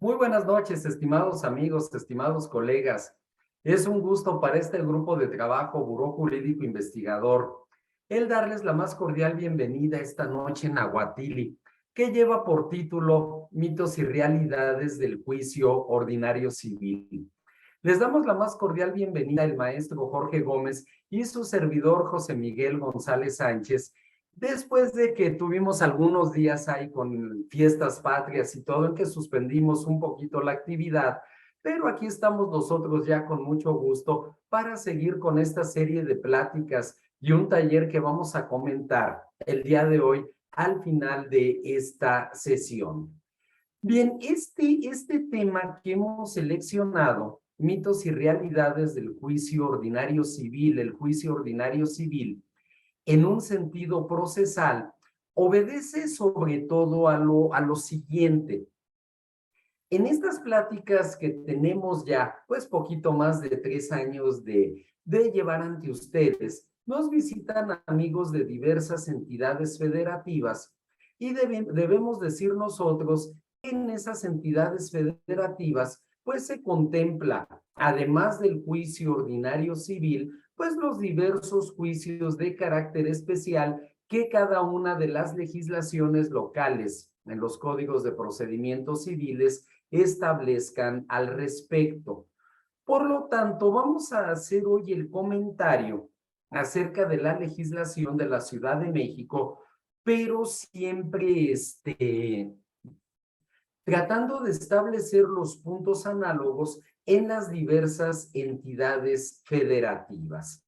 Muy buenas noches, estimados amigos, estimados colegas. Es un gusto para este grupo de trabajo Buró Jurídico Investigador el darles la más cordial bienvenida esta noche en Aguatili, que lleva por título Mitos y Realidades del Juicio Ordinario Civil. Les damos la más cordial bienvenida al maestro Jorge Gómez y su servidor José Miguel González Sánchez, después de que tuvimos algunos días ahí con fiestas patrias y todo, en que suspendimos un poquito la actividad, pero aquí estamos nosotros ya con mucho gusto para seguir con esta serie de pláticas y un taller que vamos a comentar el día de hoy al final de esta sesión. Bien, este tema que hemos seleccionado, mitos y realidades del juicio ordinario civil, el juicio ordinario civil, en un sentido procesal, obedece sobre todo a lo siguiente. En estas pláticas que tenemos ya, pues poquito más de 3 años de llevar ante ustedes, nos visitan amigos de diversas entidades federativas y debemos decir nosotros que en esas entidades federativas, pues se contempla, además del juicio ordinario civil, pues los diversos juicios de carácter especial que cada una de las legislaciones locales en los códigos de procedimientos civiles establezcan al respecto. Por lo tanto, vamos a hacer hoy el comentario acerca de la legislación de la Ciudad de México, pero siempre tratando de establecer los puntos análogos en las diversas entidades federativas.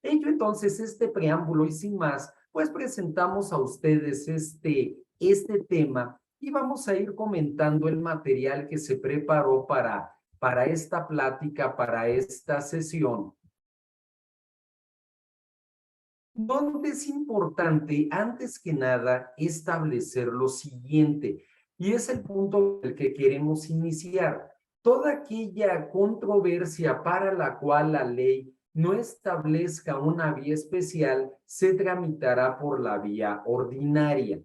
Ello entonces, este preámbulo y sin más, pues presentamos a ustedes este tema y vamos a ir comentando el material que se preparó para esta plática, para esta sesión, donde es importante, antes que nada, establecer lo siguiente, y es el punto del que queremos iniciar. Toda aquella controversia para la cual la ley no establezca una vía especial se tramitará por la vía ordinaria.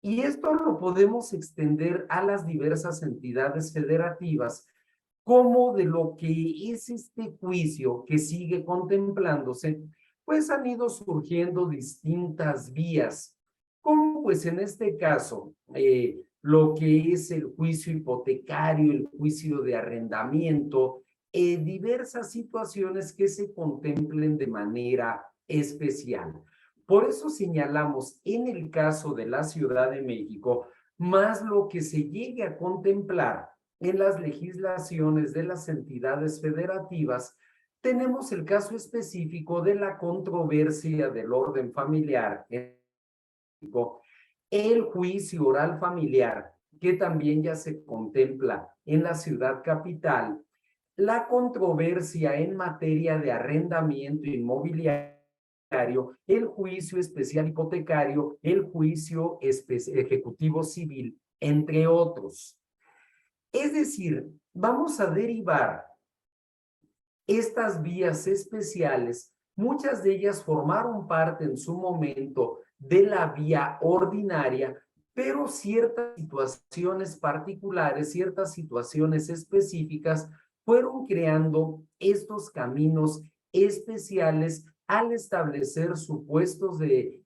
Y esto lo podemos extender a las diversas entidades federativas, como de lo que es este juicio que sigue contemplándose, pues han ido surgiendo distintas vías, como pues en este caso, lo que es el juicio hipotecario, el juicio de arrendamiento, diversas situaciones que se contemplen de manera especial. Por eso señalamos en el caso de la Ciudad de México, más lo que se llegue a contemplar en las legislaciones de las entidades federativas, tenemos el caso específico de la controversia del orden familiar, el juicio oral familiar, que también ya se contempla en la ciudad capital, la controversia en materia de arrendamiento inmobiliario, el juicio especial hipotecario, el juicio ejecutivo civil, entre otros. Es decir, vamos a derivar estas vías especiales, muchas de ellas formaron parte en su momento de la vía ordinaria, pero ciertas situaciones particulares, ciertas situaciones específicas fueron creando estos caminos especiales al establecer supuestos de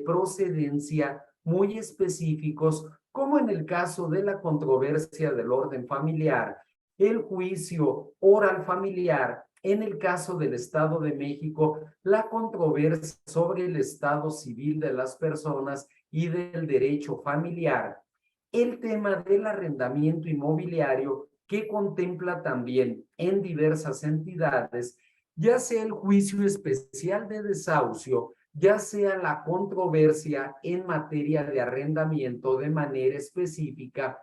procedencia muy específicos, como en el caso de la controversia del orden familiar, el juicio oral familiar, en el caso del Estado de México, la controversia sobre el estado civil de las personas y del derecho familiar, el tema del arrendamiento inmobiliario que contempla también en diversas entidades, ya sea el juicio especial de desahucio, ya sea la controversia en materia de arrendamiento de manera específica,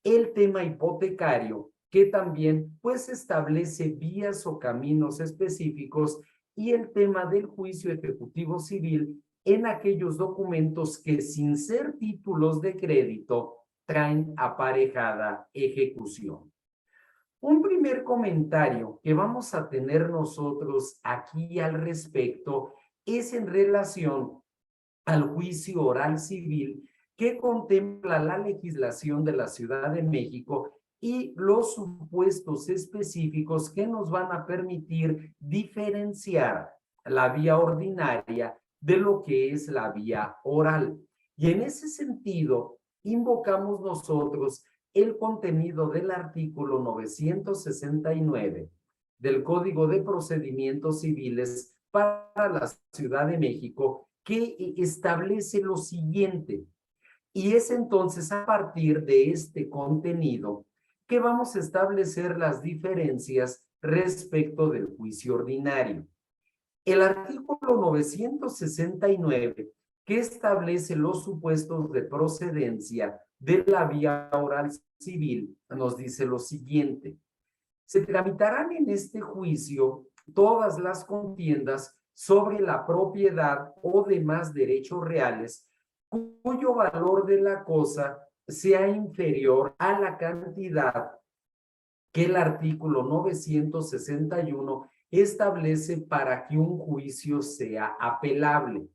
el tema hipotecario, que también pues establece vías o caminos específicos, y el tema del juicio ejecutivo civil en aquellos documentos que sin ser títulos de crédito traen aparejada ejecución. Un primer comentario que vamos a tener nosotros aquí al respecto es en relación al juicio oral civil, que contempla la legislación de la Ciudad de México y los supuestos específicos que nos van a permitir diferenciar la vía ordinaria de lo que es la vía oral. Y en ese sentido, invocamos nosotros el contenido del artículo 969 del Código de Procedimientos Civiles para la Ciudad de México, que establece lo siguiente. Y es entonces a partir de este contenido que vamos a establecer las diferencias respecto del juicio ordinario. El artículo 969, que establece los supuestos de procedencia de la vía oral civil, nos dice lo siguiente. Se tramitarán en este juicio todas las contiendas sobre la propiedad o demás derechos reales cuyo valor de la cosa sea inferior a la cantidad que el artículo 961 establece para que un juicio sea apelable,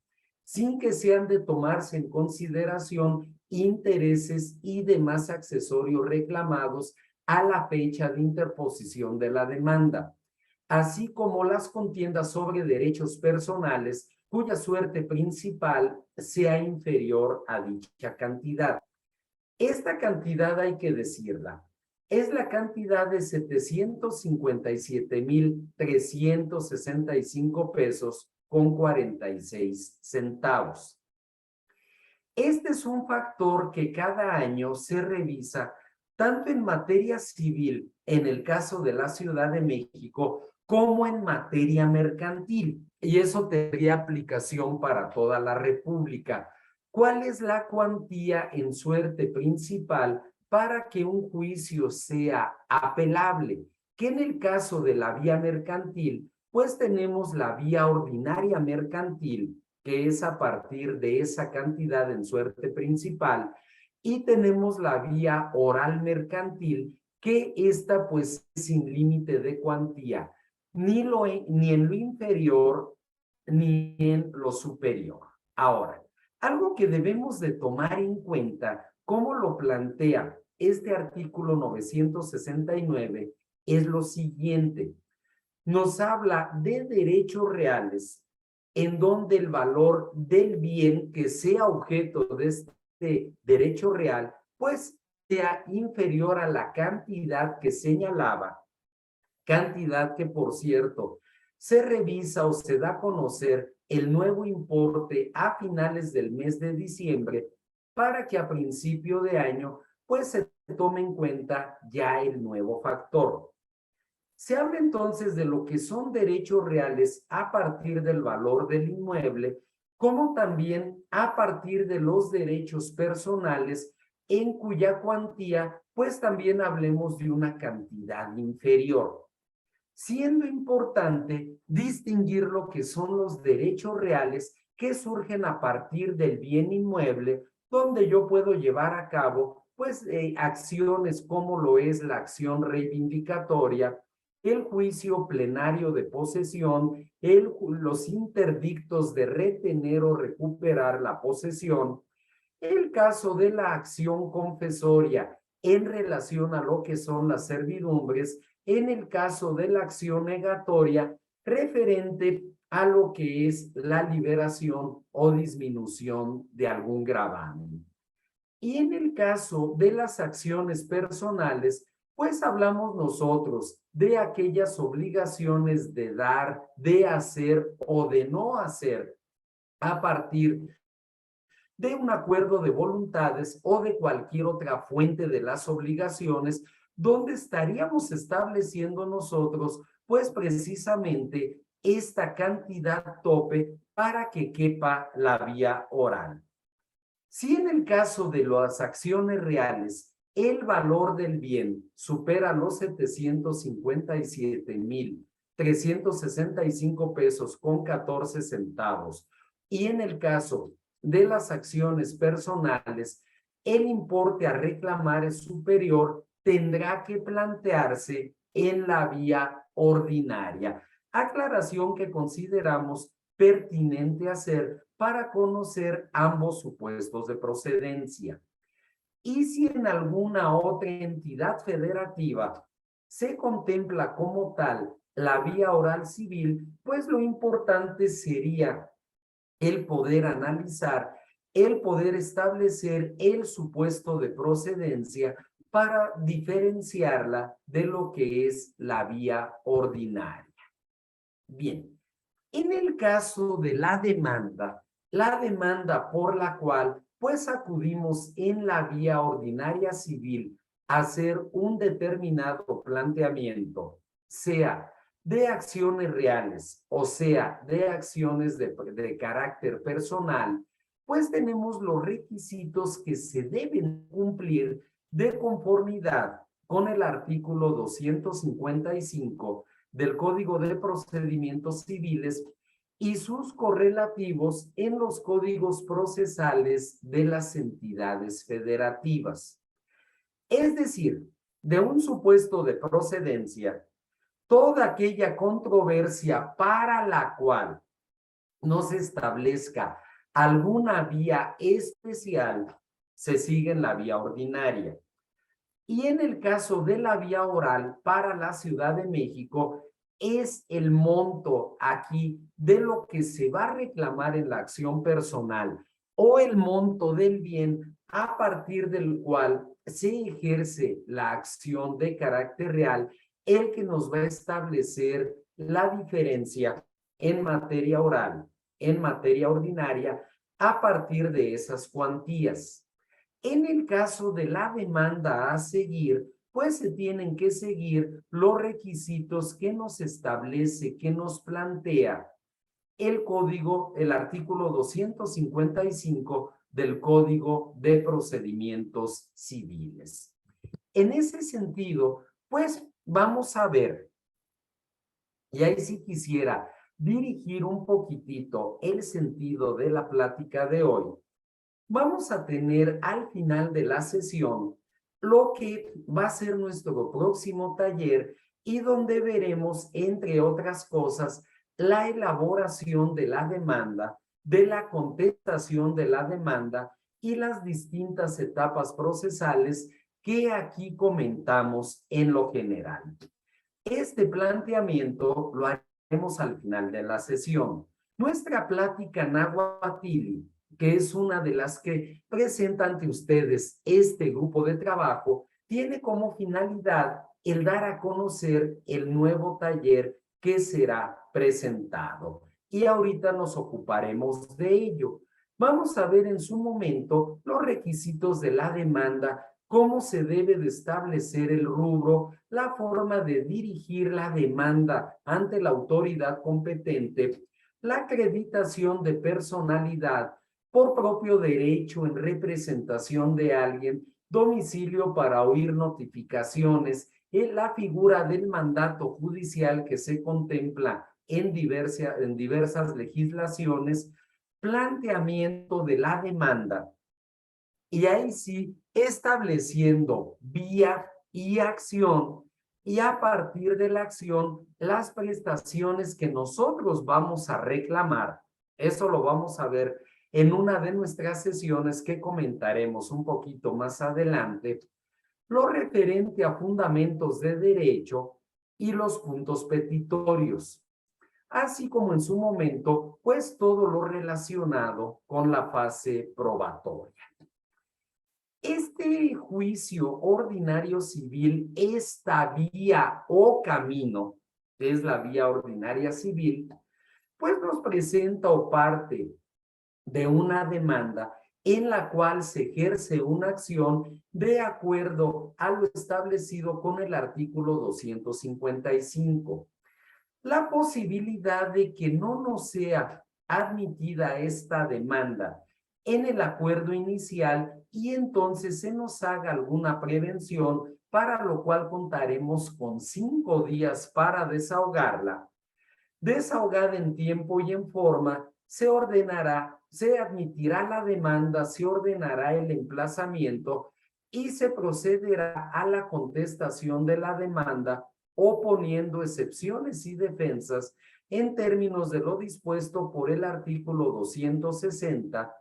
sin que sean de tomarse en consideración intereses y demás accesorios reclamados a la fecha de interposición de la demanda, así como las contiendas sobre derechos personales cuya suerte principal sea inferior a dicha cantidad. Esta cantidad hay que decirla, es la cantidad de 757,365 pesos con 46 centavos. Este es un factor que cada año se revisa tanto en materia civil, en el caso de la Ciudad de México, como en materia mercantil. Y eso tendría aplicación para toda la República. ¿Cuál es la cuantía en suerte principal para que un juicio sea apelable? Que en el caso de la vía mercantil, pues tenemos la vía ordinaria mercantil, que es a partir de esa cantidad en suerte principal, y tenemos la vía oral mercantil, que esta pues sin límite de cuantía, ni en lo inferior ni en lo superior. Ahora, algo que debemos de tomar en cuenta, como lo plantea este artículo 969, es lo siguiente. Nos habla de derechos reales en donde el valor del bien que sea objeto de este derecho real, pues sea inferior a la cantidad que señalaba, cantidad que, por cierto, se revisa o se da a conocer el nuevo importe a finales del mes de diciembre para que a principio de año, pues se tome en cuenta ya el nuevo factor. Se habla entonces de lo que son derechos reales a partir del valor del inmueble, como también a partir de los derechos personales, en cuya cuantía, pues también hablemos de una cantidad inferior. Siendo importante distinguir lo que son los derechos reales que surgen a partir del bien inmueble, donde yo puedo llevar a cabo, pues, acciones como lo es la acción reivindicatoria, el juicio plenario de posesión, los interdictos de retener o recuperar la posesión, el caso de la acción confesoria en relación a lo que son las servidumbres, en el caso de la acción negatoria referente a lo que es la liberación o disminución de algún gravamen. Y en el caso de las acciones personales, pues hablamos nosotros de aquellas obligaciones de dar, de hacer o de no hacer a partir de un acuerdo de voluntades o de cualquier otra fuente de las obligaciones, donde estaríamos estableciendo nosotros, pues precisamente esta cantidad tope para que quepa la vía oral. Si en el caso de las acciones reales el valor del bien supera los 757,365 pesos con 14 centavos, y en el caso de las acciones personales el importe a reclamar es superior, tendrá que plantearse en la vía ordinaria. Aclaración que consideramos pertinente hacer para conocer ambos supuestos de procedencia. Y si en alguna otra entidad federativa se contempla como tal la vía oral civil, pues lo importante sería el poder analizar, el poder establecer el supuesto de procedencia para diferenciarla de lo que es la vía ordinaria. Bien, en el caso de la demanda por la cual pues acudimos en la vía ordinaria civil a hacer un determinado planteamiento, sea de acciones reales o sea de acciones de carácter personal, pues tenemos los requisitos que se deben cumplir de conformidad con el artículo 255 del Código de Procedimientos Civiles y sus correlativos en los códigos procesales de las entidades federativas. Es decir, de un supuesto de procedencia, toda aquella controversia para la cual no se establezca alguna vía especial, se sigue en la vía ordinaria. Y en el caso de la vía oral para la Ciudad de México, es el monto aquí de lo que se va a reclamar en la acción personal o el monto del bien a partir del cual se ejerce la acción de carácter real, el que nos va a establecer la diferencia en materia oral, en materia ordinaria, a partir de esas cuantías. En el caso de la demanda a seguir, pues se tienen que seguir los requisitos que nos establece, que nos plantea el código, el artículo 255 del Código de Procedimientos Civiles. En ese sentido, pues vamos a ver, y ahí sí quisiera dirigir un poquitito el sentido de la plática de hoy. Vamos a tener al final de la sesión lo que va a ser nuestro próximo taller y donde veremos, entre otras cosas, la elaboración de la demanda, de la contestación de la demanda y las distintas etapas procesales que aquí comentamos en lo general. Este planteamiento lo haremos al final de la sesión. Nuestra plática náhuatl, que es una de las que presenta ante ustedes este grupo de trabajo, tiene como finalidad el dar a conocer el nuevo taller que será presentado. Y ahorita nos ocuparemos de ello. Vamos a ver en su momento los requisitos de la demanda, cómo se debe de establecer el rubro, la forma de dirigir la demanda ante la autoridad competente, la acreditación de personalidad por propio derecho en representación de alguien, domicilio para oír notificaciones, la figura del mandato judicial que se contempla en diversas legislaciones, planteamiento de la demanda, y ahí sí estableciendo vía y acción, y a partir de la acción las prestaciones que nosotros vamos a reclamar. Eso lo vamos a ver en una de nuestras sesiones que comentaremos un poquito más adelante, lo referente a fundamentos de derecho y los puntos petitorios, así como en su momento, pues todo lo relacionado con la fase probatoria. Este juicio ordinario civil, esta vía o camino, que es la vía ordinaria civil, pues nos presenta o parte de una demanda en la cual se ejerce una acción de acuerdo a lo establecido con el artículo 255. La posibilidad de que no nos sea admitida esta demanda en el acuerdo inicial y entonces se nos haga alguna prevención, para lo cual contaremos con 5 días para desahogarla. Desahogada en tiempo y en forma, se ordenará, se admitirá la demanda, se ordenará el emplazamiento y se procederá a la contestación de la demanda, oponiendo excepciones y defensas en términos de lo dispuesto por el artículo 260,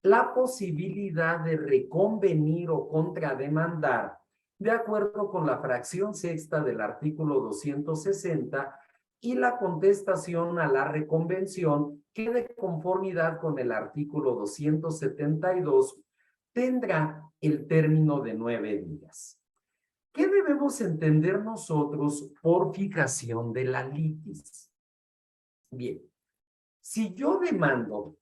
la posibilidad de reconvenir o contrademandar de acuerdo con la fracción sexta del artículo 260 y la contestación a la reconvención que de conformidad con el artículo 272 tendrá el término de 9 días. ¿Qué debemos entender nosotros por fijación de la litis? Bien, si yo demando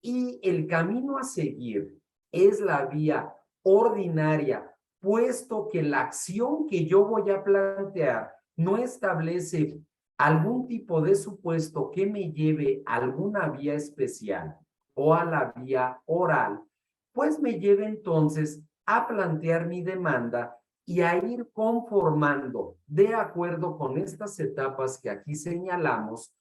y el camino a seguir es la vía ordinaria, puesto que la acción que yo voy a plantear no establece algún tipo de supuesto que me lleve a alguna vía especial o a la vía oral, pues me lleve entonces a plantear mi demanda y a ir conformando, de acuerdo con estas etapas que aquí señalamos,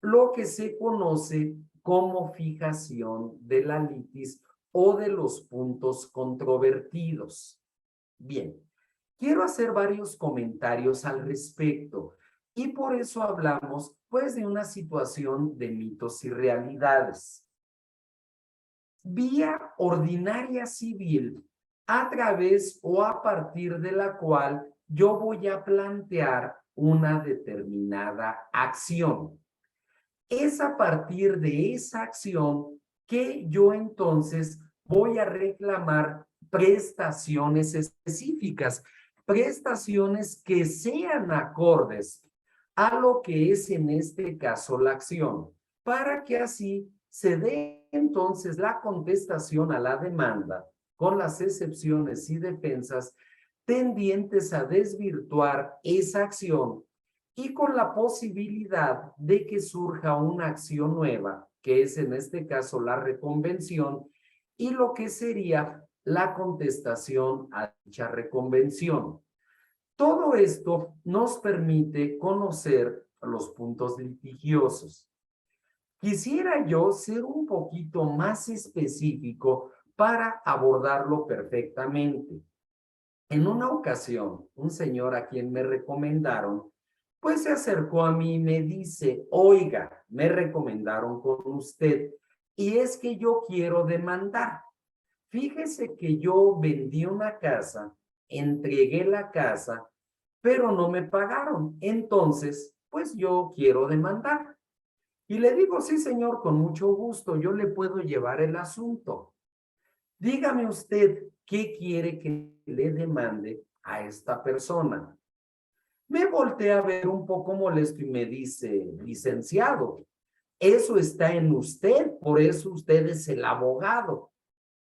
lo que se conoce como fijación de la litis o de los puntos controvertidos. Bien, quiero hacer varios comentarios al respecto y por eso hablamos pues de una situación de mitos y realidades. Vía ordinaria civil a través o a partir de la cual yo voy a plantear una determinada acción. Es a partir de esa acción que yo entonces voy a reclamar prestaciones específicas, prestaciones que sean acordes a lo que es en este caso la acción, para que así se dé entonces la contestación a la demanda con las excepciones y defensas tendientes a desvirtuar esa acción y con la posibilidad de que surja una acción nueva, que es en este caso la reconvención, y lo que sería la contestación a dicha reconvención. Todo esto nos permite conocer los puntos litigiosos. Quisiera yo ser un poquito más específico para abordarlo perfectamente. En una ocasión, un señor a quien me recomendaron, pues se acercó a mí y me dice, oiga, me recomendaron con usted, y es que yo quiero demandar. Fíjese que yo vendí una casa, entregué la casa, pero no me pagaron. Entonces, pues yo quiero demandar. Y le digo, sí, señor, con mucho gusto, yo le puedo llevar el asunto. Dígame usted qué quiere que le demande a esta persona. Me volteé a ver un poco molesto y me dice, licenciado, eso está en usted, por eso usted es el abogado.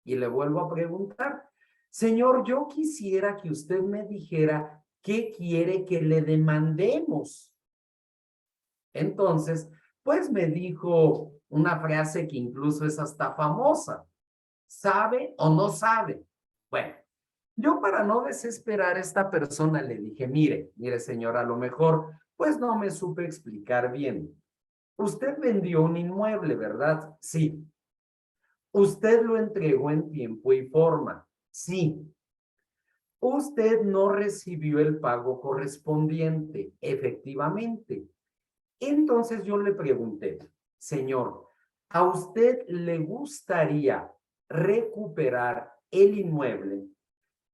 Y le vuelvo a preguntar, señor, yo quisiera que usted me dijera qué quiere que le demandemos. Entonces, pues me dijo una frase que incluso es hasta famosa. ¿Sabe o no sabe? Bueno, yo para no desesperar a esta persona le dije, mire señora, a lo mejor pues no me supe explicar bien. Usted vendió un inmueble, ¿verdad? Sí. Usted lo entregó en tiempo y forma. Sí. Usted no recibió el pago correspondiente, efectivamente. Entonces yo le pregunté, señor, ¿a usted le gustaría recuperar el inmueble?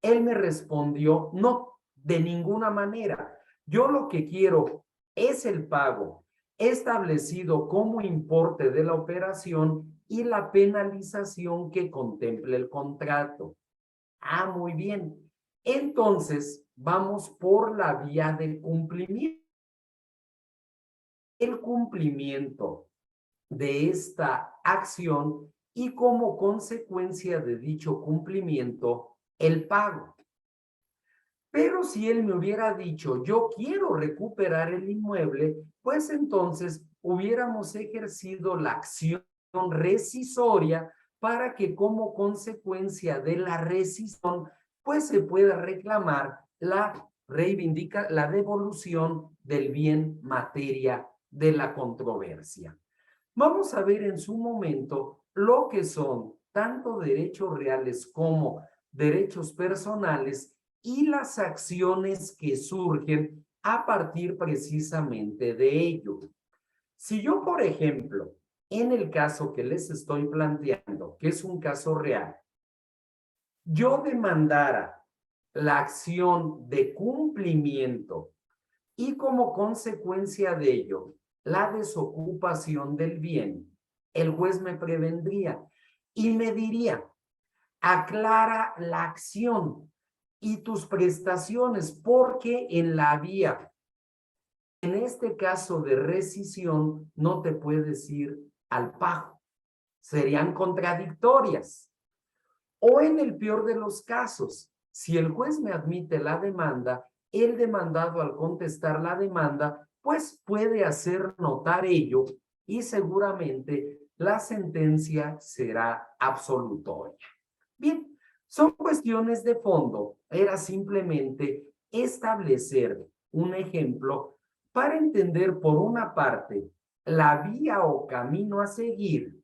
Él me respondió, no, de ninguna manera. Yo lo que quiero es el pago establecido como importe de la operación y la penalización que contemple el contrato. Ah, muy bien. Entonces, vamos por la vía del cumplimiento. El cumplimiento de esta acción y como consecuencia de dicho cumplimiento, el pago. Pero si él me hubiera dicho, yo quiero recuperar el inmueble, pues entonces hubiéramos ejercido la acción rescisoria para que como consecuencia de la rescisión, pues se pueda reclamar la devolución del bien materia de la controversia. Vamos a ver en su momento lo que son tanto derechos reales como derechos personales y las acciones que surgen a partir precisamente de ello. Si yo, por ejemplo, en el caso que les estoy planteando, que es un caso real, yo demandara la acción de cumplimiento y como consecuencia de ello, la desocupación del bien, el juez me prevendría y me diría, aclara la acción y tus prestaciones, porque en la vía, en este caso de rescisión, no te puedes ir al pago, serían contradictorias. O en el peor de los casos, si el juez me admite la demanda, el demandado al contestar la demanda, pues puede hacer notar ello y seguramente la sentencia será absolutoria. Bien, son cuestiones de fondo. Era simplemente establecer un ejemplo para entender, por una parte, la vía o camino a seguir,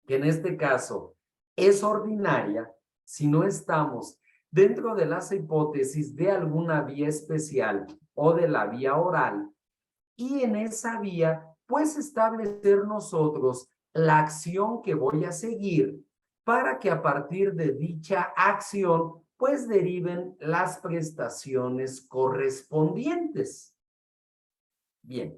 que en este caso es ordinaria, si no estamos dentro de las hipótesis de alguna vía especial o de la vía oral, y en esa vía, pues establecer nosotros la acción que voy a seguir para que a partir de dicha acción, pues deriven las prestaciones correspondientes. Bien,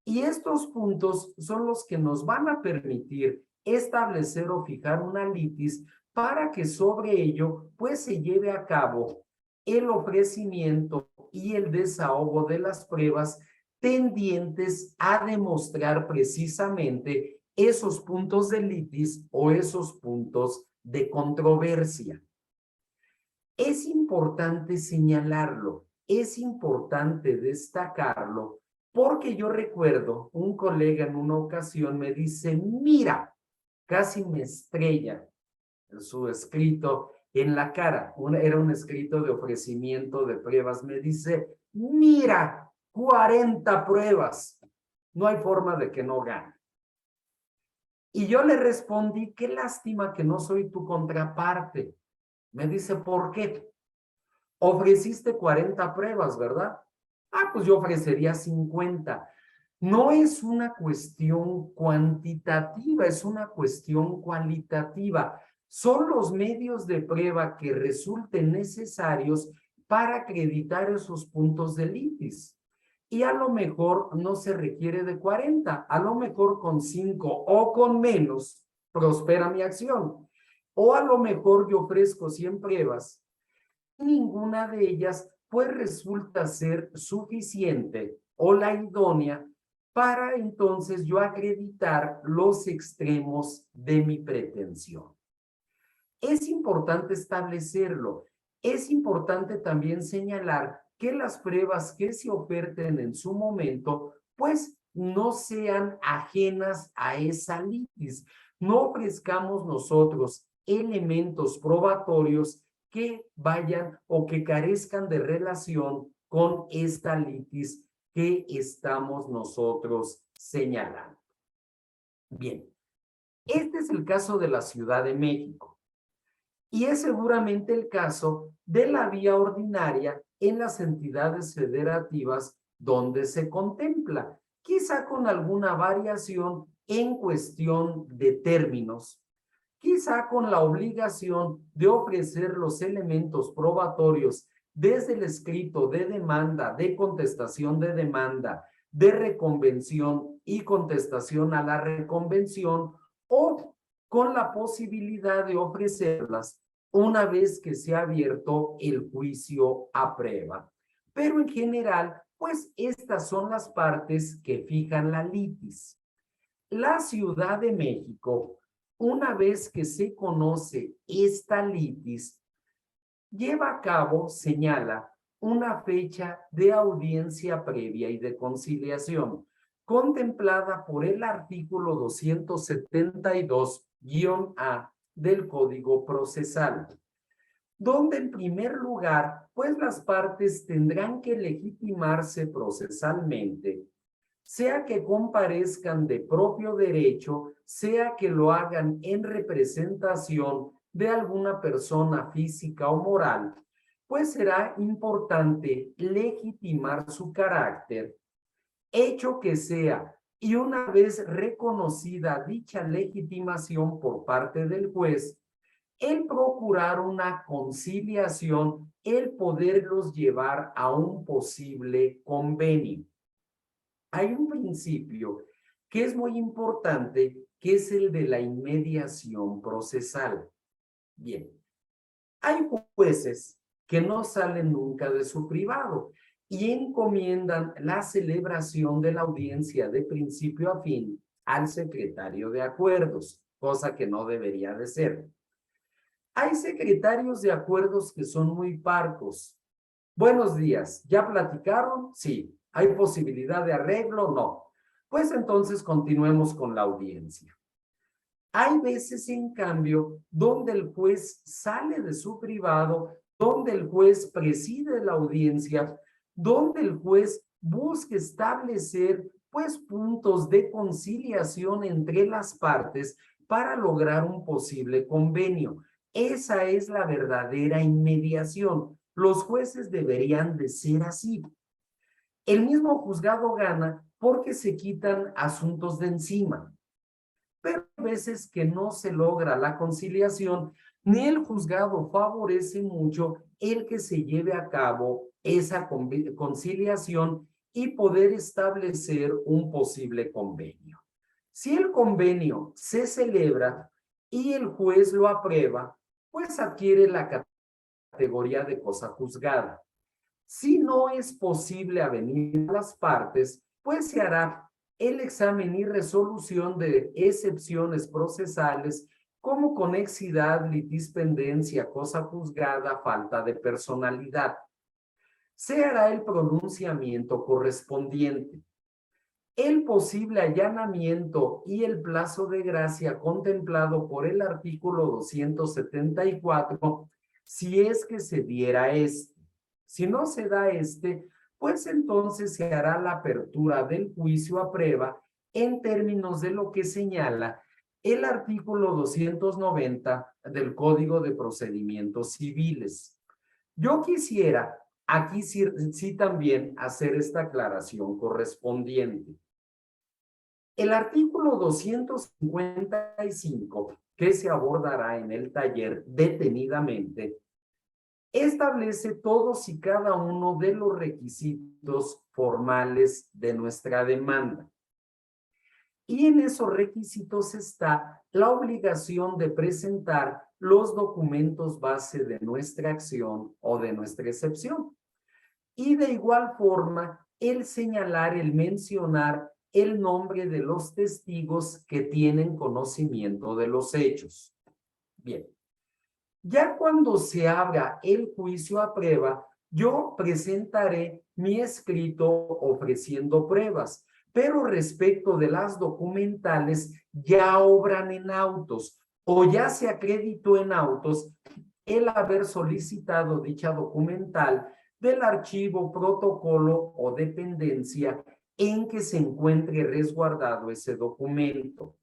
y estos puntos son los que nos van a permitir establecer o fijar una litis para que sobre ello pues se lleve a cabo el ofrecimiento y el desahogo de las pruebas tendientes a demostrar precisamente esos puntos de litis o esos puntos de controversia. Es importante señalarlo, es importante destacarlo, porque yo recuerdo un colega en una ocasión me dice, mira, casi me estrella su escrito en la cara, era un escrito de ofrecimiento de pruebas, me dice, mira, 40 pruebas, no hay forma de que no gane. Y yo le respondí, qué lástima que no soy tu contraparte. Me dice, ¿por qué? Ofreciste 40 pruebas, ¿verdad? Ah, pues yo ofrecería 50. No es una cuestión cuantitativa, es una cuestión cualitativa. Son los medios de prueba que resulten necesarios para acreditar esos puntos de litis. Y a lo mejor no se requiere de 40, a lo mejor con 5 o con menos prospera mi acción. O a lo mejor yo ofrezco 100 pruebas, ninguna de ellas pues resulta ser suficiente o la idónea para entonces yo acreditar los extremos de mi pretensión. Es importante establecerlo. Es importante también señalar que las pruebas que se oferten en su momento, pues no sean ajenas a esa litis. No ofrezcamos nosotros elementos probatorios que vayan o que carezcan de relación con esta litis que estamos nosotros señalando. Bien, este es el caso de la Ciudad de México. Y es seguramente el caso de la vía ordinaria en las entidades federativas donde se contempla, quizá con alguna variación en cuestión de términos, quizá con la obligación de ofrecer los elementos probatorios desde el escrito de demanda, de contestación de demanda, de reconvención y contestación a la reconvención, o con la posibilidad de ofrecerlas una vez que se ha abierto el juicio a prueba. Pero en general, pues estas son las partes que fijan la litis. La Ciudad de México, una vez que se conoce esta litis, lleva a cabo, señala, una fecha de audiencia previa y de conciliación, contemplada por el artículo 272-A del Código Procesal, donde en primer lugar, pues las partes tendrán que legitimarse procesalmente, sea que comparezcan de propio derecho, sea que lo hagan en representación de alguna persona física o moral, pues será importante legitimar su carácter, hecho que sea y una vez reconocida dicha legitimación por parte del juez, el procurar una conciliación, el poderlos llevar a un posible convenio. Hay un principio que es muy importante, que es el de la inmediación procesal. Bien, hay jueces que no salen nunca de su privado y encomiendan la celebración de la audiencia de principio a fin al secretario de acuerdos, cosa que no debería de ser. Hay secretarios de acuerdos que son muy parcos. Buenos días, ¿ya platicaron? Sí. ¿Hay posibilidad de arreglo? No. Pues entonces continuemos con la audiencia. Hay veces, en cambio, donde el juez sale de su privado, donde el juez preside la audiencia, donde el juez busca establecer, pues, puntos de conciliación entre las partes para lograr un posible convenio. Esa es la verdadera inmediación. Los jueces deberían de ser así. El mismo juzgado gana porque se quitan asuntos de encima. Pero a veces que no se logra la conciliación, ni el juzgado favorece mucho el que se lleve a cabo esa conciliación y poder establecer un posible convenio. Si el convenio se celebra y el juez lo aprueba, pues adquiere la categoría de cosa juzgada. Si no es posible avenir las partes, pues se hará el examen y resolución de excepciones procesales como conexidad, litispendencia, cosa juzgada, falta de personalidad. Se hará el pronunciamiento correspondiente. El posible allanamiento y el plazo de gracia contemplado por el artículo 274, si es que se diera este. Si no se da este, pues entonces se hará la apertura del juicio a prueba en términos de lo que señala el artículo 290 del Código de Procedimientos Civiles. Yo quisiera aquí sí también hacer esta aclaración correspondiente. El artículo 255, que se abordará en el taller detenidamente, establece todos y cada uno de los requisitos formales de nuestra demanda. Y en esos requisitos está la obligación de presentar los documentos base de nuestra acción o de nuestra excepción. Y de igual forma, el señalar, el mencionar el nombre de los testigos que tienen conocimiento de los hechos. Bien. Ya cuando se abra el juicio a prueba, yo presentaré mi escrito ofreciendo pruebas, pero respecto de las documentales ya obran en autos o ya se acreditó en autos el haber solicitado dicha documental del archivo, protocolo o dependencia en que se encuentre resguardado ese documento.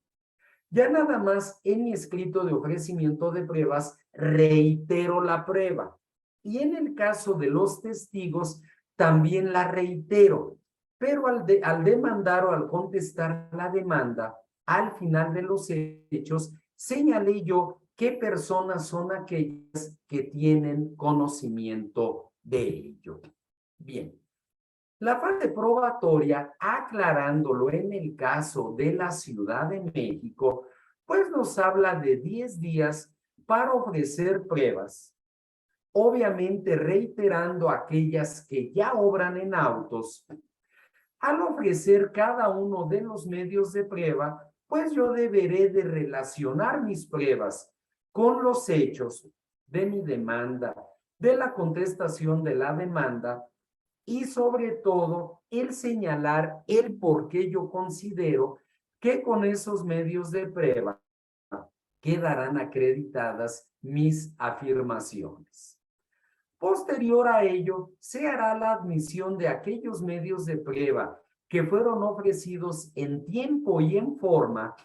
Ya nada más en mi escrito de ofrecimiento de pruebas reitero la prueba. Y en el caso de los testigos también la reitero. Pero al demandar o al contestar la demanda, al final de los hechos, señalé yo qué personas son aquellas que tienen conocimiento de ello. Bien. La fase probatoria, aclarándolo en el caso de la Ciudad de México, pues nos habla de 10 días para ofrecer pruebas, obviamente reiterando aquellas que ya obran en autos. Al ofrecer cada uno de los medios de prueba, pues yo deberé de relacionar mis pruebas con los hechos de mi demanda, de la contestación de la demanda, y sobre todo el señalar el por qué yo considero que con esos medios de prueba quedarán acreditadas mis afirmaciones. Posterior a ello, se hará la admisión de aquellos medios de prueba que fueron ofrecidos en tiempo y en forma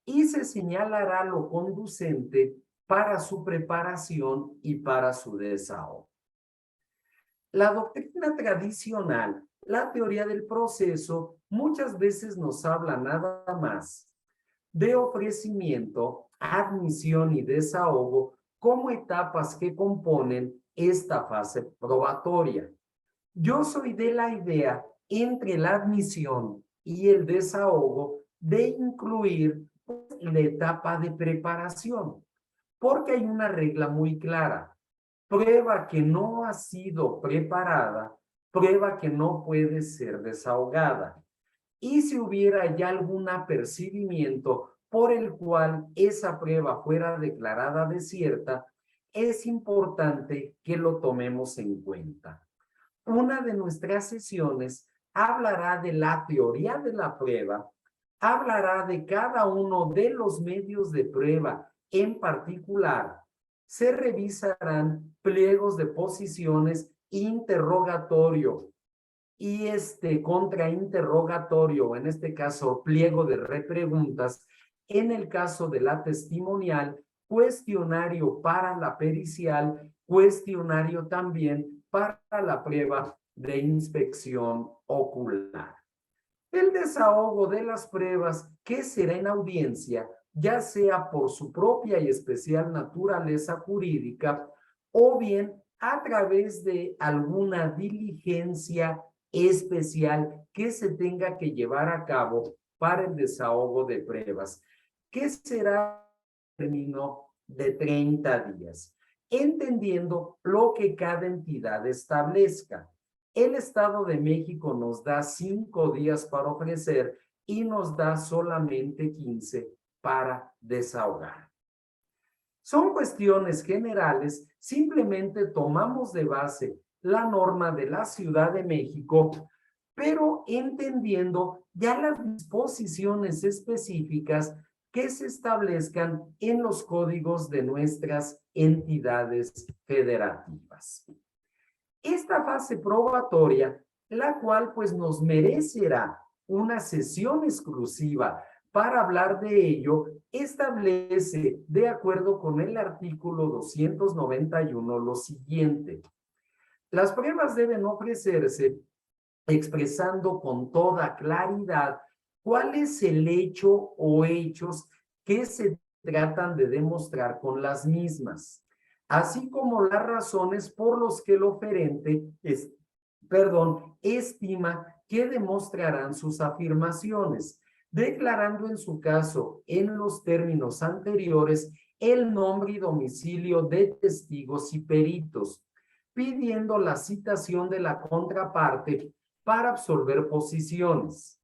y se señalará lo conducente para su preparación y para su desahogo. La doctrina tradicional, la teoría del proceso, muchas veces nos habla nada más de ofrecimiento, admisión y desahogo como etapas que componen esta fase probatoria. Yo soy de la idea entre la admisión y el desahogo de incluir la etapa de preparación, porque hay una regla muy clara. Prueba que no ha sido preparada, prueba que no puede ser desahogada. Y si hubiera ya algún apercibimiento por el cual esa prueba fuera declarada desierta, es importante que lo tomemos en cuenta. Una de nuestras sesiones hablará de la teoría de la prueba, hablará de cada uno de los medios de prueba en particular. Se revisarán pliegos de posiciones, interrogatorio y contrainterrogatorio, en este caso pliego de repreguntas, en el caso de la testimonial, cuestionario para la pericial, cuestionario también para la prueba de inspección ocular. El desahogo de las pruebas que será en audiencia, ya sea por su propia y especial naturaleza jurídica o bien a través de alguna diligencia especial que se tenga que llevar a cabo para el desahogo de pruebas, que será término de 30 días, entendiendo lo que cada entidad establezca. El Estado de México nos da 5 días para ofrecer y nos da solamente 15 para desahogar. Son cuestiones generales, simplemente tomamos de base la norma de la Ciudad de México, pero entendiendo ya las disposiciones específicas que se establezcan en los códigos de nuestras entidades federativas. Esta fase probatoria, la cual pues nos merecerá una sesión exclusiva para hablar de ello, establece, de acuerdo con el artículo 291, lo siguiente. Las pruebas deben ofrecerse expresando con toda claridad cuál es el hecho o hechos que se tratan de demostrar con las mismas, así como las razones por los que el oferente estima que demostrarán sus afirmaciones, declarando en su caso, en los términos anteriores, el nombre y domicilio de testigos y peritos, pidiendo la citación de la contraparte para absolver posiciones.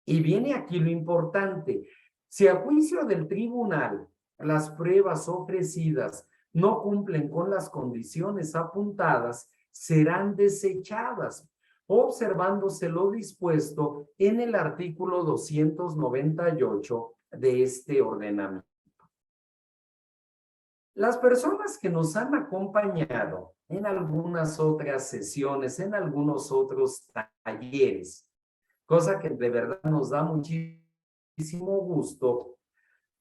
Y viene aquí lo importante. Si a juicio del tribunal las pruebas ofrecidas no cumplen con las condiciones apuntadas, serán desechadas, observándose lo dispuesto en el artículo 298 de este ordenamiento. Las personas que nos han acompañado en algunas otras sesiones, en algunos otros talleres, cosa que de verdad nos da muchísimo gusto,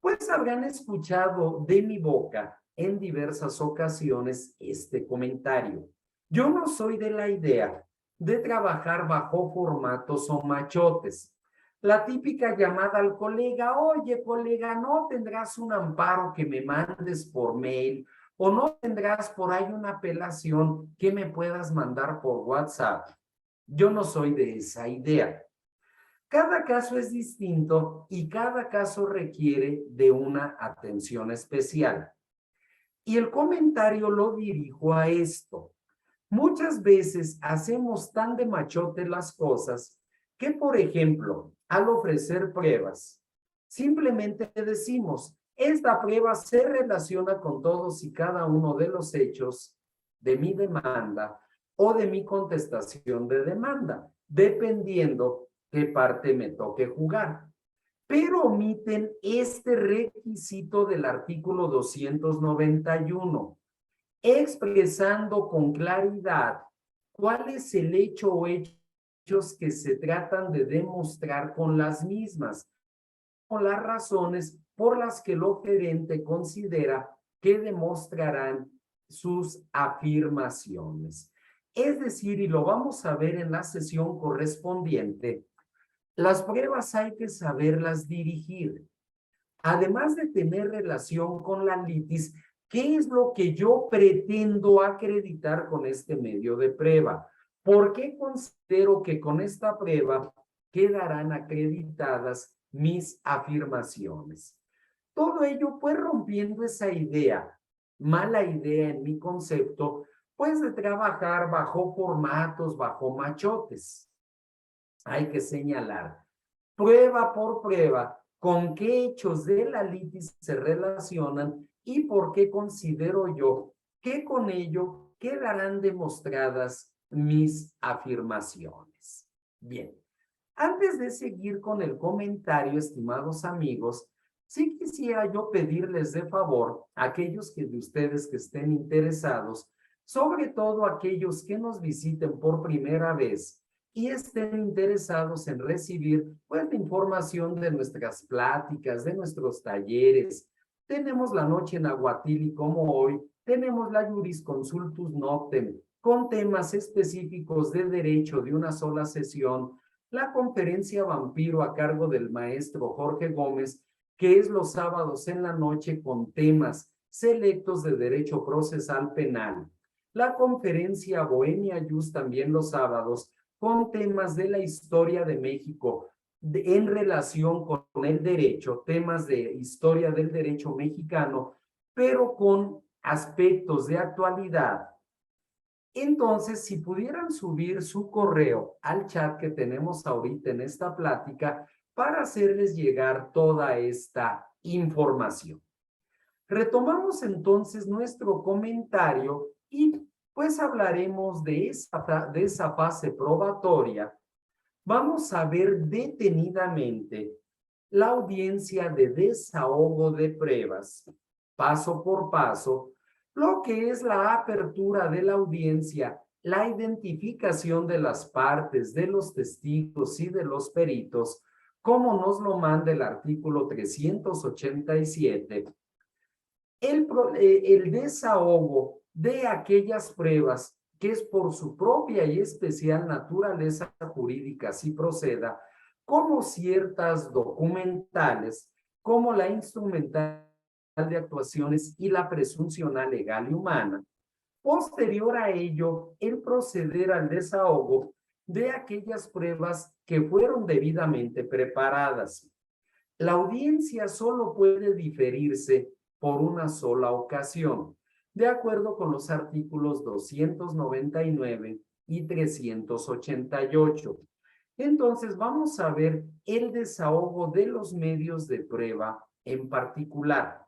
pues habrán escuchado de mi boca en diversas ocasiones este comentario. Yo no soy de la idea de trabajar bajo formatos o machotes. La típica llamada al colega, oye colega, ¿no tendrás un amparo que me mandes por mail? ¿O no tendrás por ahí una apelación que me puedas mandar por WhatsApp? Yo no soy de esa idea. Cada caso es distinto y cada caso requiere de una atención especial. Y el comentario lo dirijo a esto. Muchas veces hacemos tan de machote las cosas que, por ejemplo, al ofrecer pruebas, simplemente decimos, esta prueba se relaciona con todos y cada uno de los hechos de mi demanda o de mi contestación de demanda, dependiendo qué parte me toque jugar. Pero omiten este requisito del artículo 291, expresando con claridad cuál es el hecho o hechos que se tratan de demostrar con las mismas, con las razones por las que el oferente considera que demostrarán sus afirmaciones. Es decir, y lo vamos a ver en la sesión correspondiente, Las pruebas hay que saberlas dirigir. Además de tener relación con la litis, ¿qué es lo que yo pretendo acreditar con este medio de prueba? ¿Por qué considero que con esta prueba quedarán acreditadas mis afirmaciones? Todo ello pues rompiendo esa idea, mala idea en mi concepto, pues de trabajar bajo formatos, bajo machotes. Hay que señalar prueba por prueba con qué hechos de la litis se relacionan y por qué considero yo que con ello quedarán demostradas mis afirmaciones. Bien, antes de seguir con el comentario, estimados amigos, sí quisiera yo pedirles de favor a aquellos de ustedes que estén interesados, sobre todo aquellos que nos visiten por primera vez y estén interesados en recibir pues la información de nuestras pláticas, de nuestros talleres. Tenemos la noche en Aguatili como hoy, tenemos la Jurisconsultus Noctem, con temas específicos de derecho de una sola sesión, la conferencia Vampiro a cargo del maestro Jorge Gómez, que es los sábados en la noche con temas selectos de derecho procesal penal. La conferencia Bohemia Jus también los sábados con temas de la historia de México en relación con el derecho, temas de historia del derecho mexicano, pero con aspectos de actualidad. Entonces, si pudieran subir su correo al chat que tenemos ahorita en esta plática para hacerles llegar toda esta información. Retomamos entonces nuestro comentario y pues hablaremos de esa fase probatoria. Vamos a ver detenidamente la audiencia de desahogo de pruebas, paso por paso, lo que es la apertura de la audiencia, la identificación de las partes, de los testigos y de los peritos, como nos lo manda el artículo 387, el desahogo de aquellas pruebas que es por su propia y especial naturaleza jurídica si proceda, como ciertas documentales, como la instrumental de actuaciones y la presuncional legal y humana. Posterior a ello, el proceder al desahogo de aquellas pruebas que fueron debidamente preparadas. La audiencia solo puede diferirse por una sola ocasión, de acuerdo con los artículos 299 y 388. Entonces, vamos a ver el desahogo de los medios de prueba en particular.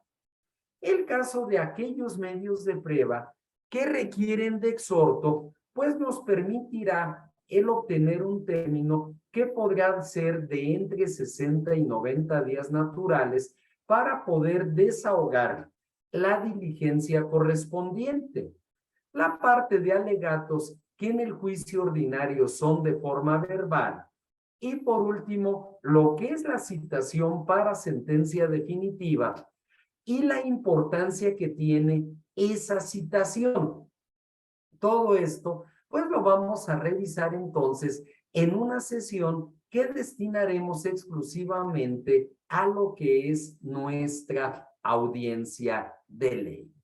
El caso de aquellos medios de prueba que requieren de exhorto, pues nos permitirá el obtener un término que podrá ser de entre 60 y 90 días naturales para poder desahogar la diligencia correspondiente. La parte de alegatos que en el juicio ordinario son de forma verbal. Y por último, lo que es la citación para sentencia definitiva y la importancia que tiene esa citación. Todo esto, pues lo vamos a revisar entonces en una sesión que destinaremos exclusivamente a lo que es nuestra audiencia de ley.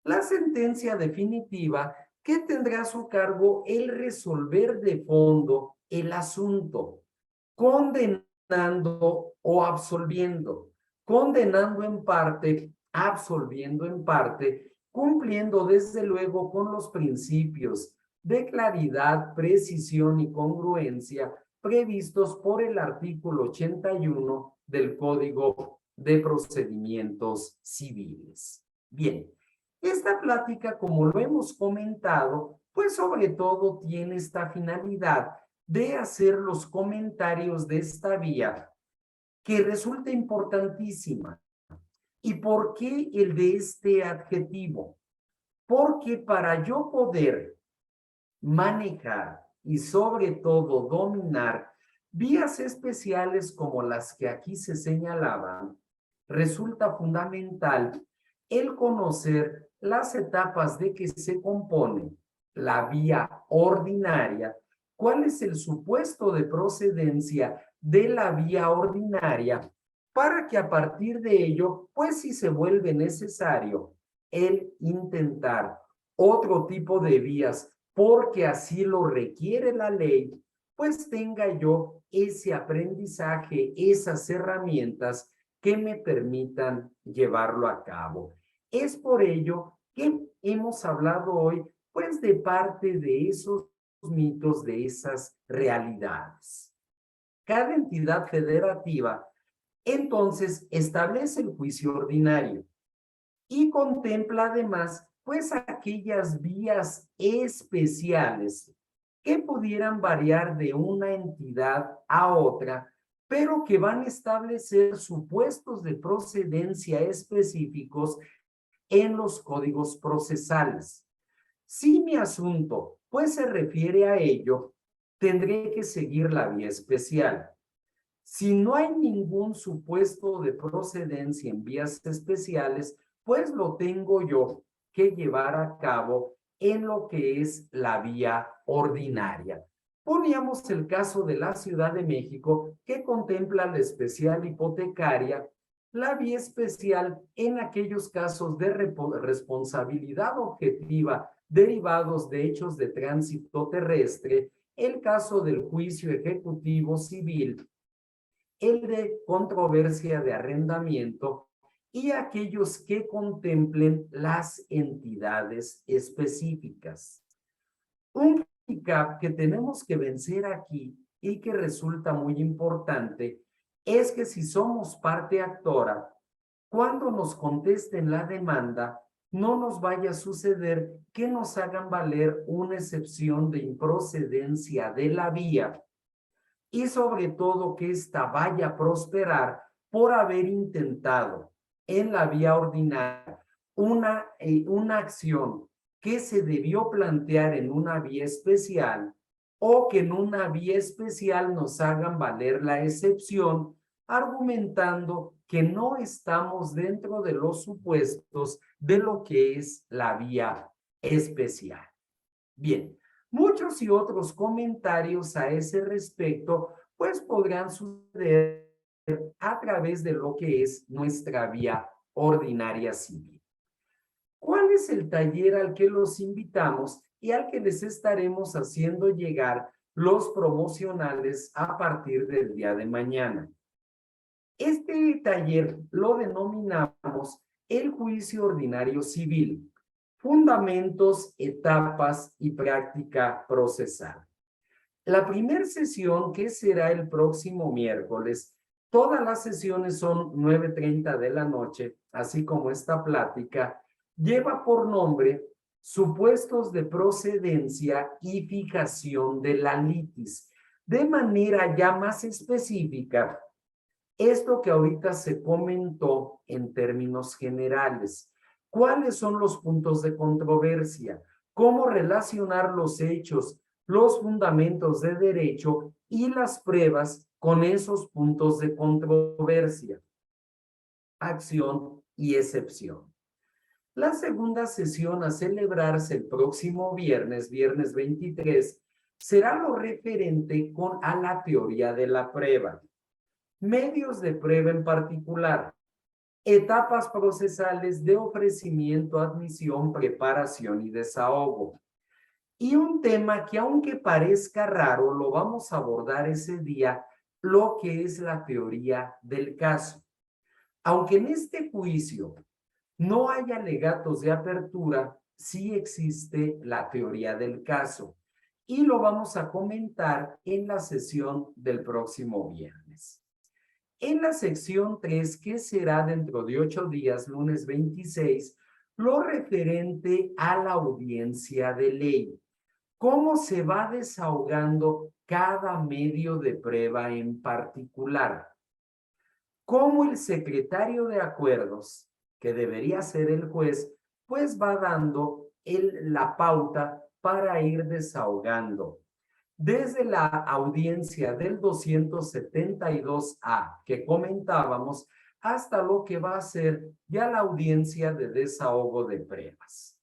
La sentencia definitiva que tendrá a su cargo el resolver de fondo el asunto, condenando o absolviendo, condenando en parte, absolviendo en parte, cumpliendo desde luego con los principios de claridad, precisión y congruencia previstos por el artículo 81 del Código de Procedimientos Civiles. Bien, esta plática, como lo hemos comentado, pues sobre todo tiene esta finalidad de hacer los comentarios de esta vía que resulta importantísima. ¿Y por qué el de este adjetivo? Porque para yo poder manejar y sobre todo dominar vías especiales como las que aquí se señalaban, resulta fundamental el conocer las etapas de que se compone la vía ordinaria cuál es el supuesto de procedencia de la vía ordinaria, para que a partir de ello, pues si se vuelve necesario el intentar otro tipo de vías, porque así lo requiere la ley, pues tenga yo ese aprendizaje, esas herramientas que me permitan llevarlo a cabo. Es por ello que hemos hablado hoy, pues, de parte de esos mitos, de esas realidades. Cada entidad federativa, entonces, establece el juicio ordinario y contempla además, pues, aquellas vías especiales que pudieran variar de una entidad a otra, pero que van a establecer supuestos de procedencia específicos en los códigos procesales. Si mi asunto, pues, se refiere a ello, tendré que seguir la vía especial. Si no hay ningún supuesto de procedencia en vías especiales, pues lo tengo yo que llevar a cabo en lo que es la vía ordinaria. Poníamos el caso de la Ciudad de México, que contempla la especial hipotecaria, la vía especial en aquellos casos de responsabilidad objetiva derivados de hechos de tránsito terrestre, el caso del juicio ejecutivo civil, el de controversia de arrendamiento y aquellos que contemplen las entidades específicas. Un handicap que tenemos que vencer aquí y que resulta muy importante es que si somos parte actora, cuando nos contesten la demanda, no nos vaya a suceder que nos hagan valer una excepción de improcedencia de la vía, y sobre todo que ésta vaya a prosperar por haber intentado en la vía ordinaria una acción que se debió plantear en una vía especial, o que en una vía especial nos hagan valer la excepción, argumentando que no estamos dentro de los supuestos de lo que es la vía especial. Bien, muchos y otros comentarios a ese respecto, pues podrán suceder a través de lo que es nuestra vía ordinaria civil. ¿Cuál es el taller al que los invitamos y al que les estaremos haciendo llegar los promocionales a partir del día de mañana? Este taller lo denominamos el juicio ordinario civil: fundamentos, etapas y práctica procesal. La primera sesión, que será el próximo miércoles, todas las sesiones son 9:30 de la noche, así como esta plática, lleva por nombre Supuestos de procedencia y fijación de la litis. De manera ya más específica, esto que ahorita se comentó en términos generales. ¿Cuáles son los puntos de controversia? ¿Cómo relacionar los hechos, los fundamentos de derecho y las pruebas con esos puntos de controversia? Acción y excepción. La segunda sesión, a celebrarse el próximo viernes 23, será lo referente a la teoría de la prueba. Medios de prueba en particular, etapas procesales de ofrecimiento, admisión, preparación y desahogo. Y un tema que, aunque parezca raro, lo vamos a abordar ese día, lo que es la teoría del caso. Aunque en este juicio no hay alegatos de apertura, sí existe la teoría del caso, y lo vamos a comentar en la sesión del próximo viernes. En la sección 3, que será dentro de 8 días, lunes 26, lo referente a la audiencia de ley. ¿Cómo se va desahogando cada medio de prueba en particular? Cómo el secretario de acuerdos, que debería ser el juez, pues va dando la pauta para ir desahogando. Desde la audiencia del 272A que comentábamos, hasta lo que va a ser ya la audiencia de desahogo de pruebas.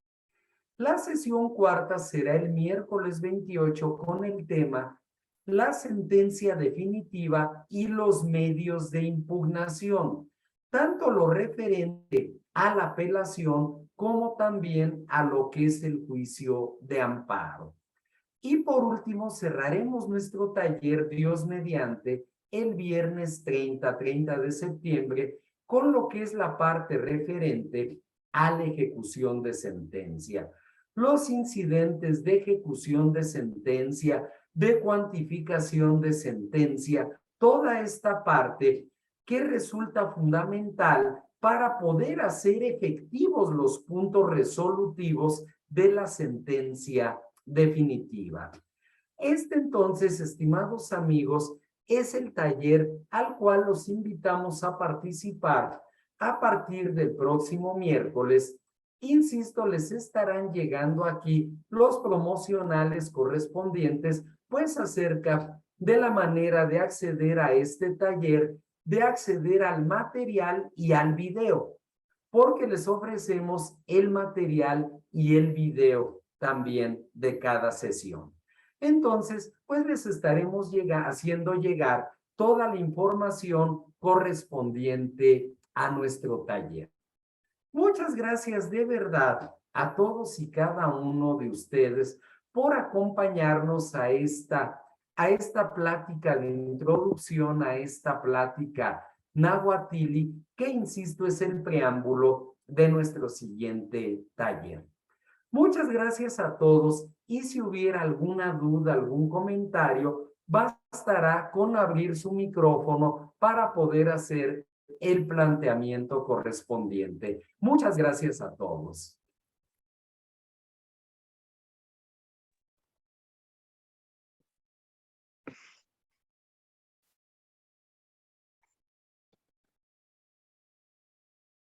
La sesión cuarta será el miércoles 28 con el tema la sentencia definitiva y los medios de impugnación, tanto lo referente a la apelación como también a lo que es el juicio de amparo. Y por último, cerraremos nuestro taller Dios mediante el viernes 30 de septiembre con lo que es la parte referente a la ejecución de sentencia. Los incidentes de ejecución de sentencia, de cuantificación de sentencia, toda esta parte que resulta fundamental para poder hacer efectivos los puntos resolutivos de la sentencia definitiva. Este entonces, estimados amigos, es el taller al cual los invitamos a participar a partir del próximo miércoles. Insisto, les estarán llegando aquí los promocionales correspondientes, pues acerca de la manera de acceder a este taller, de acceder al material y al video, porque les ofrecemos el material y el video también de cada sesión. Entonces, pues les estaremos haciendo llegar toda la información correspondiente a nuestro taller. Muchas gracias de verdad a todos y cada uno de ustedes por acompañarnos a esta plática de introducción, a esta plática Nahuatili, que insisto es el preámbulo de nuestro siguiente taller. Muchas gracias a todos y si hubiera alguna duda, algún comentario, bastará con abrir su micrófono para poder hacer el planteamiento correspondiente. Muchas gracias a todos.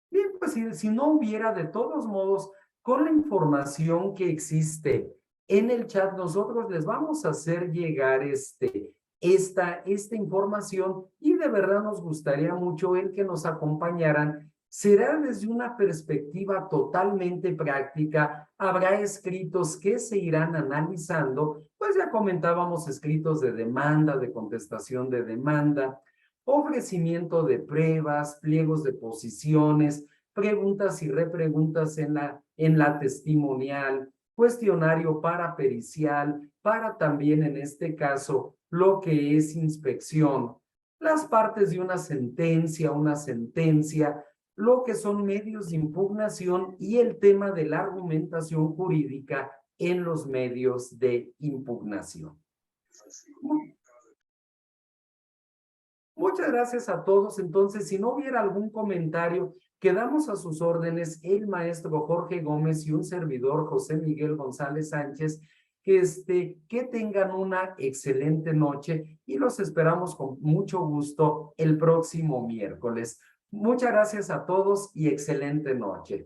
Bien, pues si no hubiera, de todos modos, con la información que existe en el chat, nosotros les vamos a hacer llegar esta información y de verdad nos gustaría mucho el que nos acompañaran. Será desde una perspectiva totalmente práctica, habrá escritos que se irán analizando, pues ya comentábamos escritos de demanda, de contestación de demanda, ofrecimiento de pruebas, pliegos de posiciones, preguntas y repreguntas en la testimonial, cuestionario para pericial, para también en este caso lo que es inspección, las partes de una sentencia, lo que son medios de impugnación y el tema de la argumentación jurídica en los medios de impugnación. Muchas gracias a todos. Entonces, si no hubiera algún comentario, quedamos a sus órdenes el maestro Jorge Gómez y un servidor José Miguel González Sánchez. Que tengan una excelente noche y los esperamos con mucho gusto el próximo miércoles. Muchas gracias a todos y excelente noche.